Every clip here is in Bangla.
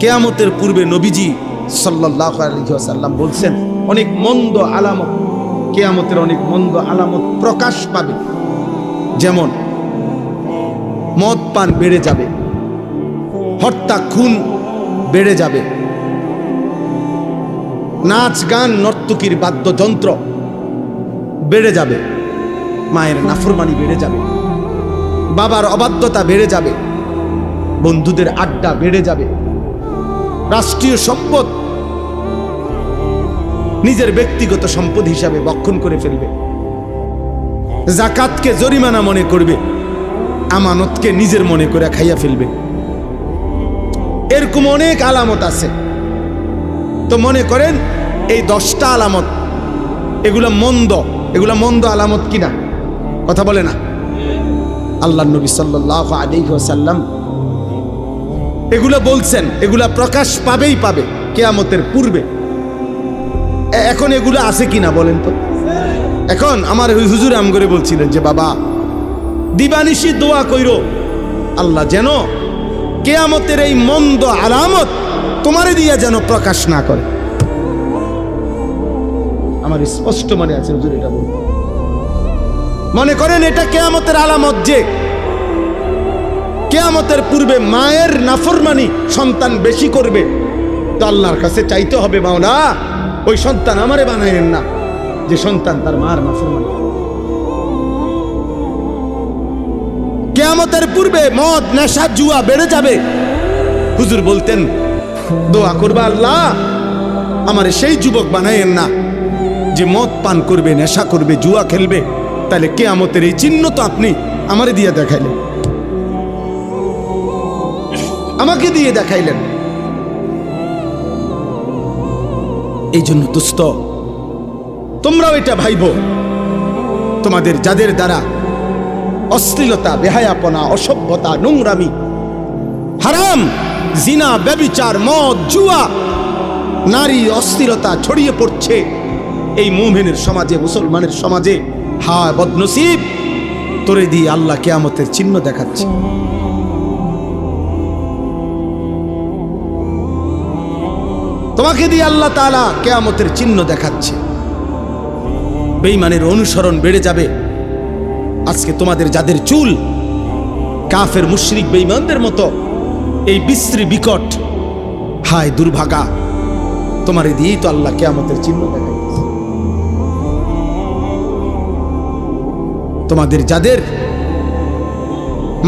কিয়ামতের পূর্বে নবীজি সাল্লাল্লাহু আলাইহি ওয়াসাল্লাম বলছেন অনেক মন্দ আলামত, কিয়ামতের অনেক মন্দ আলামত প্রকাশ পাবে। যেমন মদ পান বেড়ে যাবে, হত্যা খুন বেড়ে যাবে, নাচ গান নর্তকীর বাদ্যযন্ত্র বেড়ে যাবে, মায়ের নাফরমানি বেড়ে যাবে, বাবার অবাধ্যতা বেড়ে যাবে, বন্ধুদের আড্ডা বেড়ে যাবে, রাষ্ট্রীয় সম্পদ নিজের ব্যক্তিগত সম্পদ হিসাবে ভক্ষণ করে ফেলবে, যাকাতকে জরিমানা মনে করবে, আমানতকে নিজের মনে করে খাইয়া ফেলবে। এরকম অনেক আলামত আছে। তো মনে করেন এই 10টা আলামত এগুলা মন্দ আলামত কিনা? কথা বলে না আল্লাহর নবী সাল্লাল্লাহু আলাইহি ওয়াসাল্লাম এগুলা বলছেন, এগুলা প্রকাশ পাবেই পাবে কিয়ামতের পূর্বে। এখন এগুলো আছে কিনা বলেন তো? এখন আমার হুজুর আম করে বলছিলেন যে বাবা দিবানিশি দোয়া কইরো আল্লাহ যেন কিয়ামতের এই মন্দ আলামত তোমারে দিয়া যেন প্রকাশ না করে। আমার স্পষ্ট মনে আছে হুজুর এটা বলবো। মনে করেন এটা কিয়ামতের আলামত যে কিয়ামতের পূর্বে মায়ের নাফরমানি সন্তান বেশি করবে, তো আল্লাহর কাছে চাইতে হবে মাওলা ওই সন্তান আমারে বানায়েন না যে সন্তান তার মার নাফরমানি। কিয়ামতের পূর্বে মদ নেশা জুয়া বেড়ে যাবে। হুজুর বলতেন দোয়া করবা আল্লাহ আমারে সেই যুবক বানায়েন না যে মদ পান করবে, নেশা করবে, জুয়া খেলবে। তাহলে কিয়ামতের এই চিহ্ন তো আপনি আমারে দিয়ে দেখাইলেন, আমাকে দিয়ে দেখাইলেন। এই জন্য দোস্ত তোমরাও এটা ভাইবো, তোমাদের যাদের দ্বারা অশ্লীলতা, বেহায়াপনা, অসভ্যতা, নোংরামি, হারাম, জিনা, ব্যভিচার, মদ, জুয়া, নারী অশ্লীলতা ছড়িয়ে পড়ছে এই মুমিনের সমাজে, মুসলমানের সমাজে, হায় বদনসিব তোরে দিয়ে আল্লাহ কিয়ামতের চিহ্ন দেখাচ্ছে। তোমাকে দিয়ে আল্লাহ তাআলা কিয়ামতের চিহ্ন দেখাচ্ছে। বেঈমানের অনুসরণ বেড়ে যাবে। আজকে তোমাদের যাদের চুল কাফের মুশরিক বেঈমানদের মতো এই বিশ্রী বিকট, হায় দুর্ভাগা, তোমারে দিয়েই তো আল্লাহ কিয়ামতের চিহ্ন দেখাচ্ছে। তোমাদের যাদের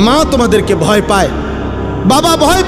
মা তোমাদেরকে ভয় পায়, বাবা ভয়